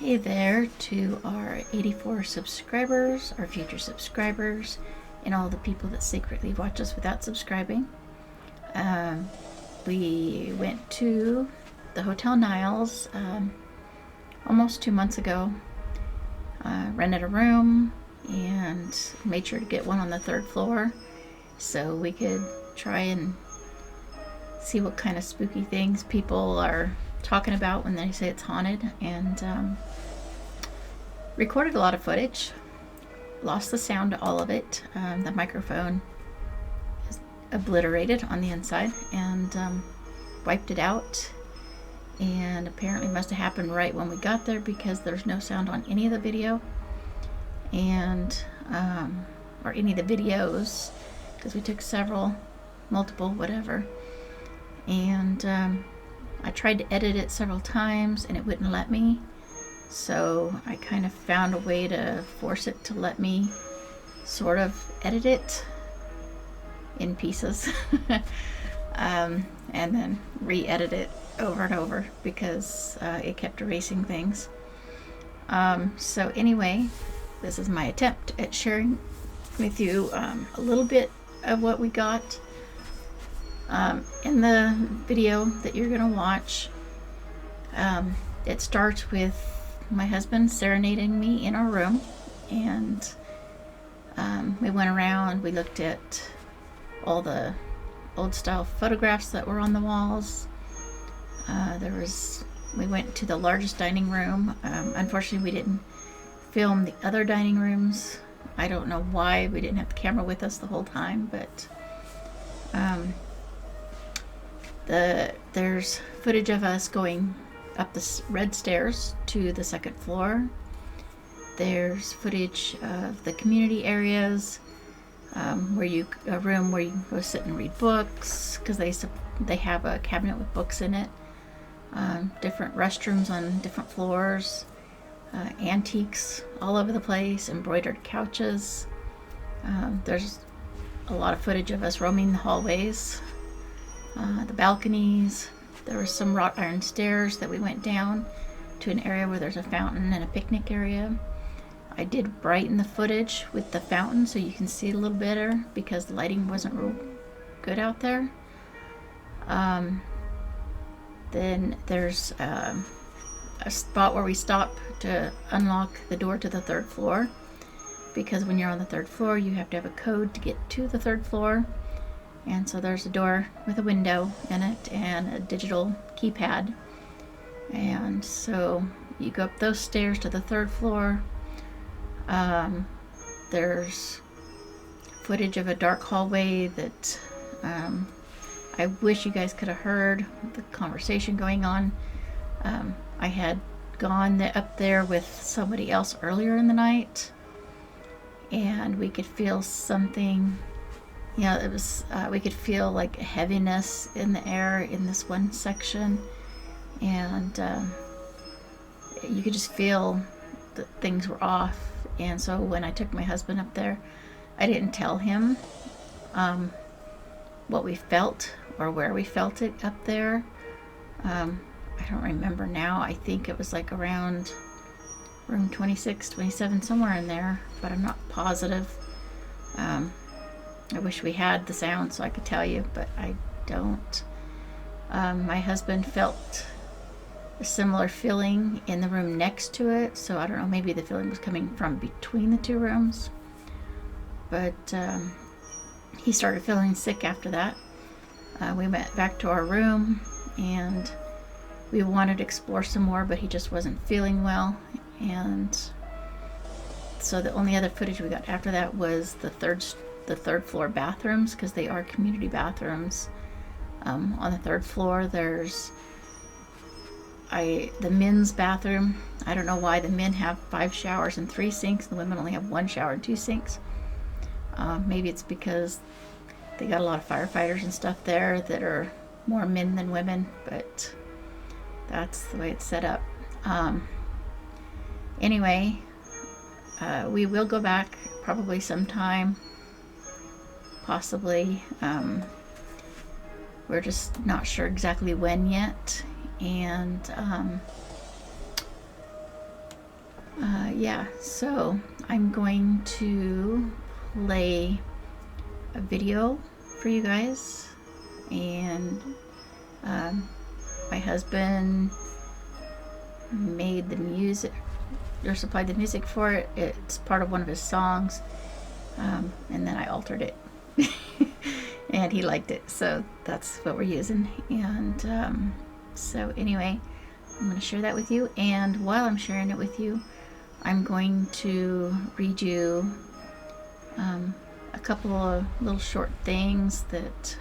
Hey there to our 84 subscribers, our future subscribers, and all the people that secretly watch us without subscribing. We went to the Hotel Niles almost 2 months ago, rented a room, and made sure to get one on the third floor so we could try and see what kind of spooky things people are talking about when they say it's haunted, and recorded a lot of footage. Lost the sound to all of it. The microphone is obliterated on the inside, and wiped it out, and apparently must have happened right when we got there because there's no sound on any of the video and or any of the videos, because we took multiple whatever, and I tried to edit it several times and it wouldn't let me, so I kind of found a way to force it to let me sort of edit it in pieces and then re-edit it over and over because it kept erasing things. So anyway, this is my attempt at sharing with you a little bit of what we got in the video that you're gonna watch. It starts with my husband serenading me in our room, and we went around, we looked at all the old style photographs that were on the walls. We went to the largest dining room. Unfortunately, we didn't film the other dining rooms. I don't know why we didn't have the camera with us the whole time, but there's footage of us going up the red stairs to the second floor. There's footage of the community areas, a room where you can go sit and read books, because they have a cabinet with books in it. Different restrooms on different floors, antiques all over the place, embroidered couches. There's a lot of footage of us roaming the hallways, the balconies. There were some wrought iron stairs that we went down to an area where there's a fountain and a picnic area. I did brighten the footage with the fountain so you can see it a little better because the lighting wasn't real good out there. Then there's a spot where we stop to unlock the door to the third floor, because when you're on the third floor you have to have a code to get to the third floor. And so there's a door with a window in it and a digital keypad. And so you go up those stairs to the third floor. There's footage of a dark hallway that I wish you guys could have heard the conversation going on. I had gone up there with somebody else earlier in the night, and we could feel something. It was, we could feel like a heaviness in the air in this one section, and you could just feel that things were off. And so when I took my husband up there, I didn't tell him what we felt or where we felt it up there. I don't remember now. I think it was like around room 26, 27, somewhere in there, but I'm not positive. I wish we had the sound so I could tell you, but I don't. My husband felt a similar feeling in the room next to it, so I don't know, maybe the feeling was coming from between the two rooms. But he started feeling sick after that. We went back to our room and we wanted to explore some more, but he just wasn't feeling well. And so the only other footage we got after that was the third floor bathrooms, because they are community bathrooms. On the third floor there's the men's bathroom. I don't know why the men have 5 showers and 3 sinks, the women only have 1 shower and 2 sinks. Maybe it's because they got a lot of firefighters and stuff there that are more men than women, but that's the way it's set up. Anyway, we will go back probably sometime, possibly. We're just not sure exactly when yet. And Yeah, so I'm going to play a video for you guys, and my husband made the music or supplied the music for it. It's part of one of his songs, and then I altered it and he liked it, so that's what we're using. And so anyway, I'm going to share that with you, and while I'm sharing it with you, I'm going to read you a couple of little short things that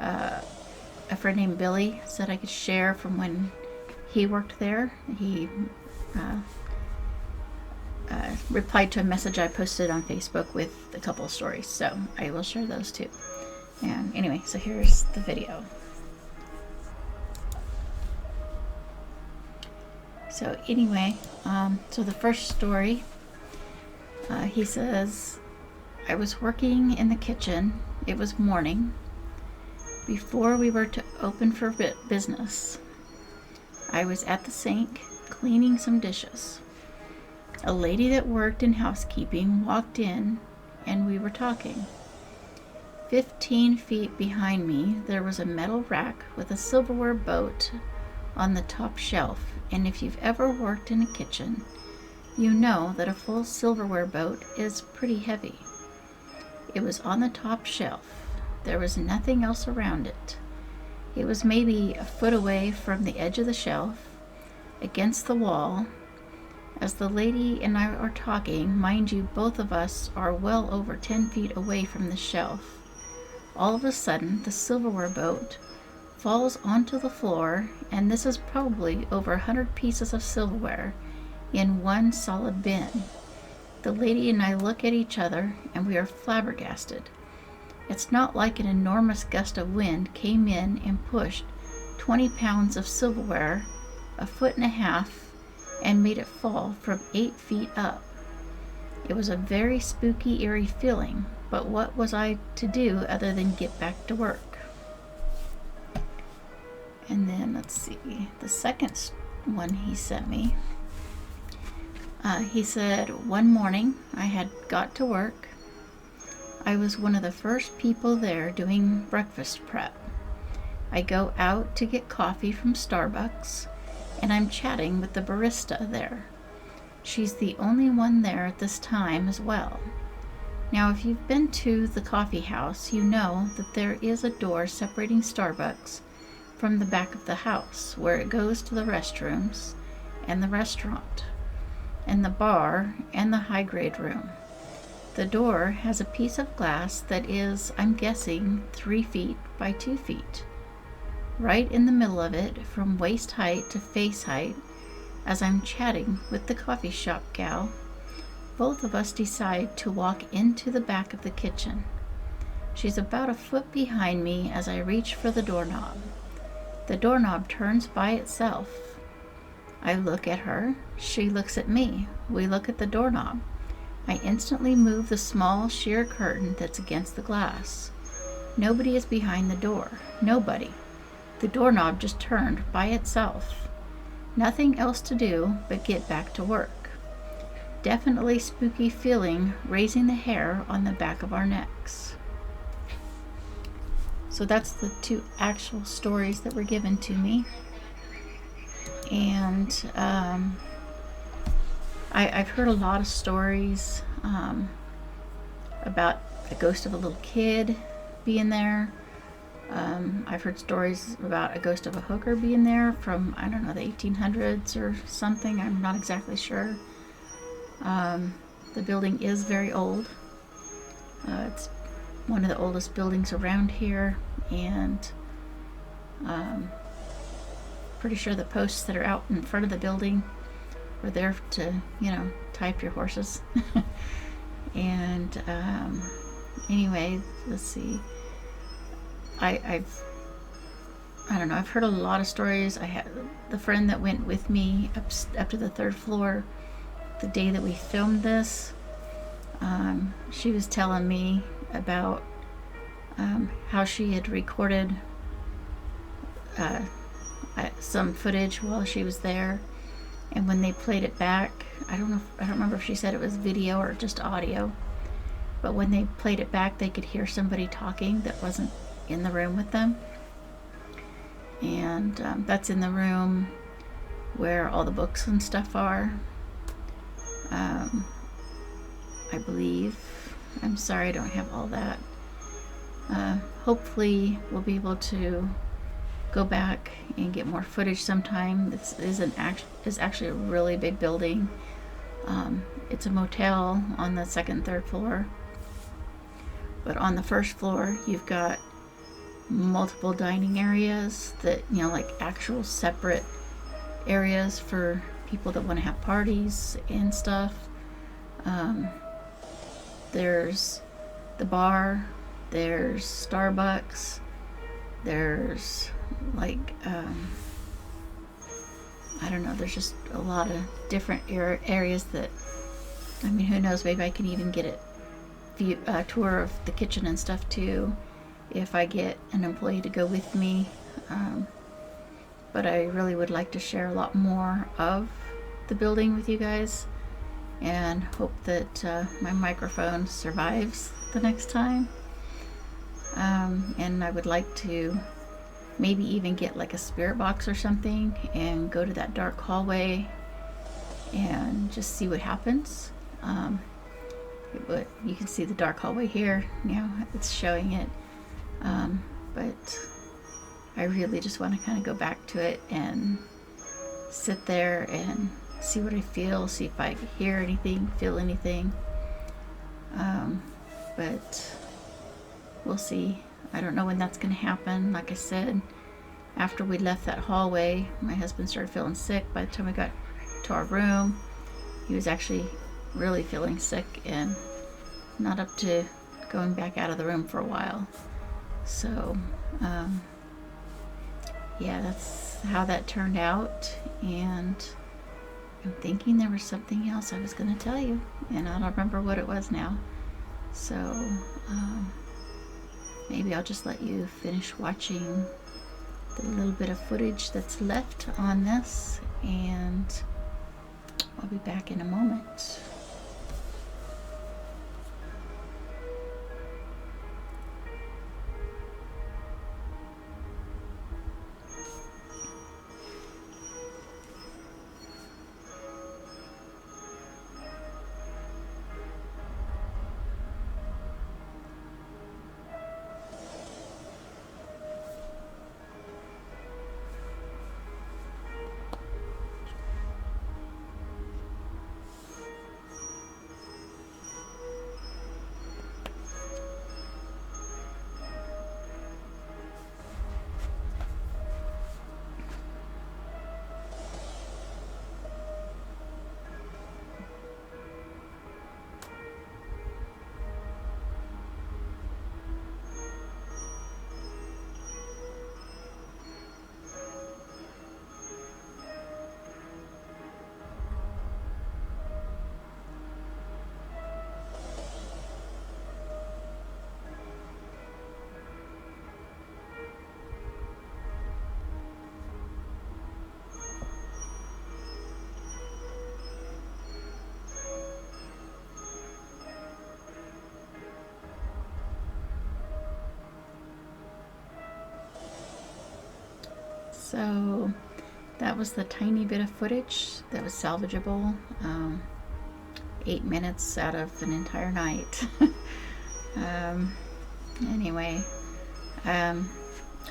a friend named Billy said I could share from when he worked there. He replied to a message I posted on Facebook with a couple of stories, so I will share those too. And anyway, so here's the video. So anyway, so the first story, he says, I was working in the kitchen. It was morning, before we were to open for business. I was at the sink cleaning some dishes. A lady that worked in housekeeping walked in, and we were talking. 15 feet behind me, there was a metal rack with a silverware boat on the top shelf, and if you've ever worked in a kitchen, you know that a full silverware boat is pretty heavy. It was on the top shelf. There was nothing else around it. It was maybe a foot away from the edge of the shelf, against the wall. As the lady and I are talking, mind you, both of us are well over 10 feet away from the shelf. All of a sudden, the silverware boat falls onto the floor, and this is probably over 100 pieces of silverware in one solid bin. The lady and I look at each other, and we are flabbergasted. It's not like an enormous gust of wind came in and pushed 20 pounds of silverware a foot and a half and made it fall from 8 feet up. It was a very spooky, eerie feeling, but what was I to do other than get back to work? And then let's see, the second one he sent me. He said, one morning I had got to work. I was one of the first people there doing breakfast prep. I go out to get coffee from Starbucks, and I'm chatting with the barista there. She's the only one there at this time as well. Now, if you've been to the coffee house, you know that there is a door separating Starbucks from the back of the house, where it goes to the restrooms and the restaurant and the bar and the high-grade room. The door has a piece of glass that is, I'm guessing, 3 feet by 2 feet. Right in the middle of it, from waist height to face height, as I'm chatting with the coffee shop gal, both of us decide to walk into the back of the kitchen. She's about a foot behind me as I reach for the doorknob. The doorknob turns by itself. I look at her. She looks at me. We look at the doorknob. I instantly move the small sheer curtain that's against the glass. Nobody is behind the door. Nobody. The doorknob just turned by itself. Nothing else to do but get back to work. Definitely spooky feeling, raising the hair on the back of our necks. So that's the two actual stories that were given to me. And I've heard a lot of stories about the ghost of a little kid being there. I've heard stories about a ghost of a hooker being there from, I don't know, the 1800s or something. I'm not exactly sure. The building is very old. It's one of the oldest buildings around here, and pretty sure the posts that are out in front of the building were there to, tie up your horses. And anyway, let's see. I don't know. I've heard a lot of stories. I had the friend that went with me up to the 3rd floor the day that we filmed this. She was telling me about how she had recorded some footage while she was there And when they played it back, I don't remember if she said it was video or just audio, but when they played it back, they could hear somebody talking that wasn't in the room with them. And that's in the room where all the books and stuff are. I believe. I'm sorry I don't have all that. Hopefully we'll be able to go back and get more footage sometime. This is actually a really big building. It's a motel on the second and third floor. But on the first floor, you've got multiple dining areas that, you know, like actual separate areas for people that want to have parties and stuff. There's the bar, there's Starbucks, there's like, I don't know, there's just a lot of different areas that, I mean, who knows, maybe I can even get a tour of the kitchen and stuff too, if I get an employee to go with me. But I really would like to share a lot more of the building with you guys, and hope that my microphone survives the next time. And I would like to maybe even get like a spirit box or something and go to that dark hallway and just see what happens. But you can see the dark hallway here now, it's showing it. But I really just want to kind of go back to it and sit there and see what I feel, see if I hear anything, feel anything. But we'll see. I don't know when that's going to happen. Like I said, after we left that hallway, my husband started feeling sick. By the time we got to our room, he was actually really feeling sick and not up to going back out of the room for a while. So yeah, that's how that turned out. And I'm thinking there was something else I was going to tell you, and I don't remember what it was now. So maybe I'll just let you finish watching the little bit of footage that's left on this, and I'll be back in a moment. So that was the tiny bit of footage that was salvageable. 8 minutes out of an entire night. Anyway,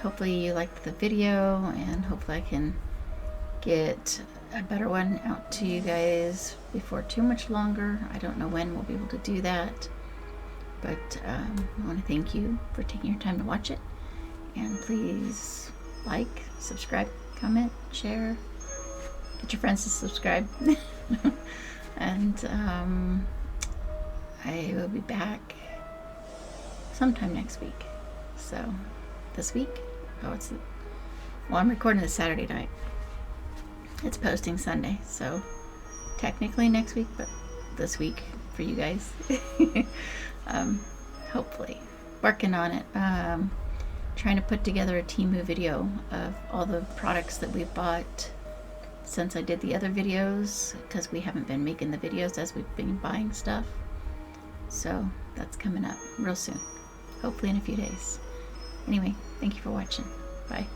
hopefully you liked the video, and hopefully I can get a better one out to you guys before too much longer. I don't know when we'll be able to do that, but I want to thank you for taking your time to watch it, and please like, subscribe, comment, share, get your friends to subscribe. And I will be back sometime next week. So this week, well, I'm recording this Saturday night. It's posting Sunday, so technically next week, but this week for you guys. Hopefully working on it. Trying to put together a Temu video of all the products that we bought since I did the other videos, because we haven't been making the videos as we've been buying stuff. So that's coming up real soon, hopefully in a few days. Anyway, thank you for watching. Bye.